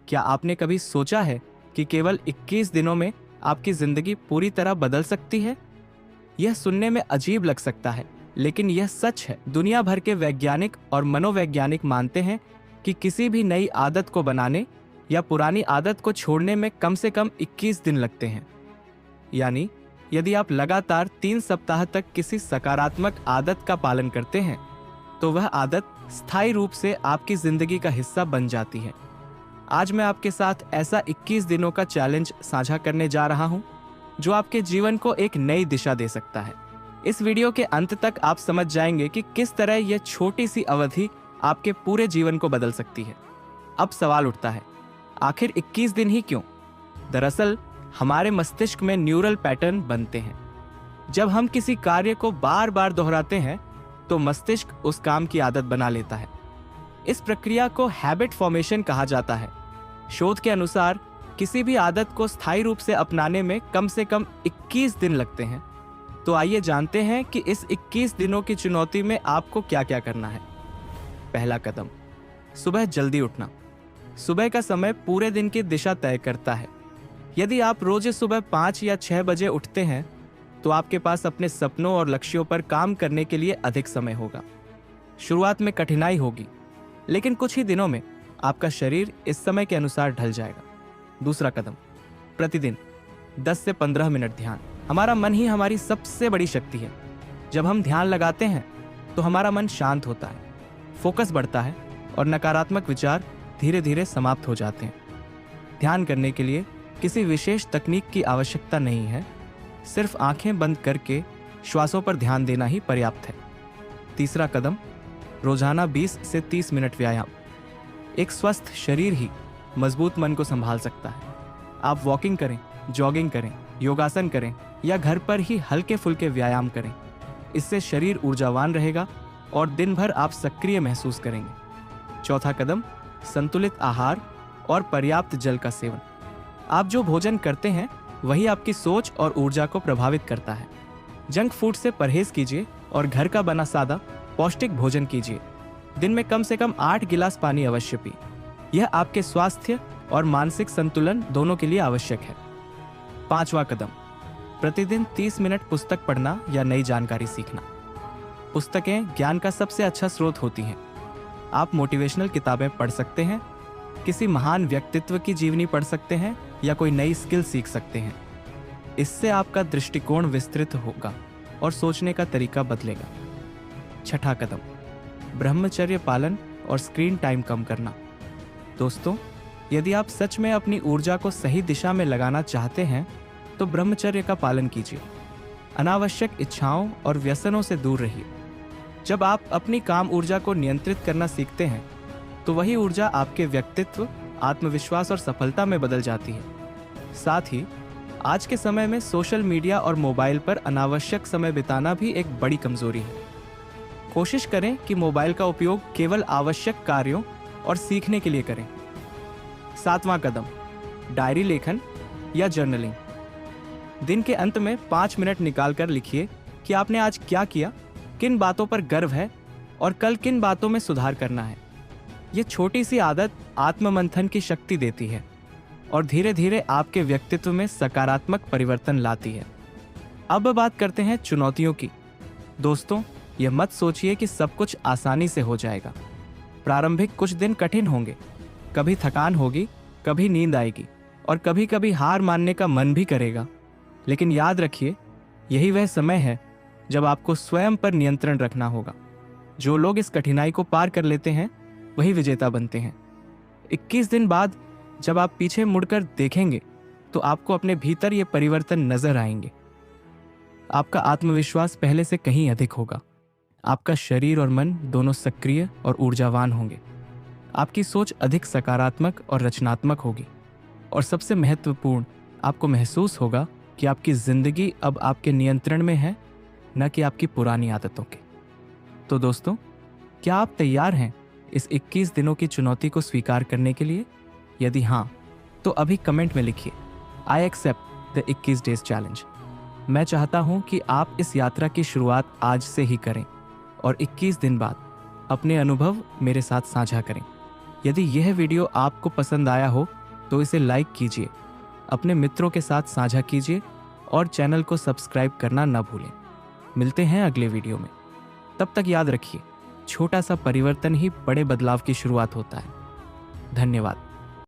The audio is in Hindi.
क्या आपने कभी सोचा है कि केवल 21 दिनों में आपकी जिंदगी पूरी तरह बदल सकती है? यह सुनने में अजीब लग सकता है, लेकिन यह सच है। दुनिया भर के वैज्ञानिक और मनोवैज्ञानिक मानते हैं कि किसी भी नई आदत को बनाने या पुरानी आदत को छोड़ने में कम से कम 21 दिन लगते हैं। यानी यदि आप लगातार 3 सप्ताह तक किसी सकारात्मक आदत का पालन करते हैं, तो वह आदत स्थायी रूप से आपकी जिंदगी का हिस्सा बन जाती है। आज मैं आपके साथ ऐसा 21 दिनों का चैलेंज साझा करने जा रहा हूं, जो आपके जीवन को एक नई दिशा दे सकता है। इस वीडियो के अंत तक आप समझ जाएंगे कि किस तरह यह छोटी सी अवधि आपके पूरे जीवन को बदल सकती है। अब सवाल उठता है, आखिर 21 दिन ही क्यों? दरअसल हमारे मस्तिष्क में न्यूरल पैटर्न बनते हैं। जब हम किसी कार्य को बार बार दोहराते हैं, तो मस्तिष्क उस काम की आदत बना लेता है। इस प्रक्रिया को हैबिट फॉर्मेशन कहा जाता है। शोध के अनुसार किसी भी आदत को स्थायी रूप से अपनाने में कम से कम 21 दिन लगते हैं। तो आइए जानते हैं कि इस 21 दिनों की चुनौती में आपको क्या क्या करना है। पहला कदम, सुबह जल्दी उठना। सुबह का समय पूरे दिन की दिशा तय करता है। यदि आप रोज सुबह 5 या 6 बजे उठते हैं, तो आपके पास अपने सपनों और लक्ष्यों पर काम करने के लिए अधिक समय होगा। शुरुआत में कठिनाई होगी, लेकिन कुछ ही दिनों में आपका शरीर इस समय के अनुसार ढल जाएगा। दूसरा कदम, प्रतिदिन 10 से 15 मिनट ध्यान। हमारा मन ही हमारी सबसे बड़ी शक्ति है। जब हम ध्यान लगाते हैं, तो हमारा मन शांत होता है, फोकस बढ़ता है और नकारात्मक विचार धीरे धीरे समाप्त हो जाते हैं। ध्यान करने के लिए किसी विशेष तकनीक की आवश्यकता नहीं है। सिर्फ आंखें बंद करके श्वासों पर ध्यान देना ही पर्याप्त है। तीसरा कदम, रोजाना 20 से 30 मिनट व्यायाम। एक स्वस्थ शरीर ही मजबूत मन को संभाल सकता है। आप वॉकिंग करें, जॉगिंग करें, योगासन करें या घर पर ही हल्के फुल्के व्यायाम करें। इससे शरीर ऊर्जावान रहेगा और दिन भर आप सक्रिय महसूस करेंगे। चौथा कदम, संतुलित आहार और पर्याप्त जल का सेवन। आप जो भोजन करते हैं, वही आपकी सोच और ऊर्जा को प्रभावित करता है। जंक फूड से परहेज कीजिए और घर का बना सादा पौष्टिक भोजन कीजिए। दिन में कम से कम 8 गिलास पानी अवश्य पिए। यह आपके स्वास्थ्य और मानसिक संतुलन दोनों के लिए आवश्यक है। पांचवा कदम, प्रतिदिन 30 मिनट पुस्तक पढ़ना या नई जानकारी सीखना। पुस्तकें ज्ञान का सबसे अच्छा स्रोत होती हैं। आप मोटिवेशनल किताबें पढ़ सकते हैं, किसी महान व्यक्तित्व की जीवनी पढ़ सकते हैं या कोई नई स्किल सीख सकते हैं। इससे आपका दृष्टिकोण विस्तृत होगा और सोचने का तरीका बदलेगा। छठा कदम, ब्रह्मचर्य पालन और स्क्रीन टाइम कम करना। दोस्तों, यदि आप सच में अपनी ऊर्जा को सही दिशा में लगाना चाहते हैं, तो ब्रह्मचर्य का पालन कीजिए। अनावश्यक इच्छाओं और व्यसनों से दूर रहिए। जब आप अपनी काम ऊर्जा को नियंत्रित करना सीखते हैं, तो वही ऊर्जा आपके व्यक्तित्व, आत्मविश्वास और सफलता में बदल जाती है। साथ ही आज के समय में सोशल मीडिया और मोबाइल पर अनावश्यक समय बिताना भी एक बड़ी कमजोरी है। कोशिश करें कि मोबाइल का उपयोग केवल आवश्यक कार्यों और सीखने के लिए करें। सातवां कदम, डायरी लेखन या जर्नलिंग। दिन के अंत में 5 मिनट निकालकर लिखिए कि आपने आज क्या किया, किन बातों पर गर्व है और कल किन बातों में सुधार करना है। यह छोटी सी आदत आत्ममंथन की शक्ति देती है और धीरे धीरे आपके व्यक्तित्व में सकारात्मक परिवर्तन लाती है। अब बात करते हैं चुनौतियों की। दोस्तों, यह मत सोचिए कि सब कुछ आसानी से हो जाएगा। प्रारंभिक कुछ दिन कठिन होंगे। कभी थकान होगी, कभी नींद आएगी और कभी कभी हार मानने का मन भी करेगा। लेकिन याद रखिए, यही वह समय है जब आपको स्वयं पर नियंत्रण रखना होगा। जो लोग इस कठिनाई को पार कर लेते हैं, वही विजेता बनते हैं। 21 दिन बाद जब आप पीछे मुड़कर देखेंगे, तो आपको अपने भीतर ये परिवर्तन नजर आएंगे। आपका आत्मविश्वास पहले से कहीं अधिक होगा। आपका शरीर और मन दोनों सक्रिय और ऊर्जावान होंगे। आपकी सोच अधिक सकारात्मक और रचनात्मक होगी। और सबसे महत्वपूर्ण, आपको महसूस होगा कि आपकी जिंदगी अब आपके नियंत्रण में है, न कि आपकी पुरानी आदतों के। तो दोस्तों, क्या आप तैयार हैं इस 21 दिनों की चुनौती को स्वीकार करने के लिए? यदि हाँ, तो अभी कमेंट में लिखिए, I accept the 21 days challenge. मैं चाहता हूं कि आप इस यात्रा की शुरुआत आज से ही करें और 21 दिन बाद अपने अनुभव मेरे साथ साझा करें। यदि यह वीडियो आपको पसंद आया हो तो इसे लाइक कीजिए, अपने मित्रों के साथ साझा कीजिए और चैनल को सब्सक्राइब करना न भूलें। मिलते हैं अगले वीडियो में। तब तक याद रखिए, छोटा सा परिवर्तन ही बड़े बदलाव की शुरुआत होता है। धन्यवाद।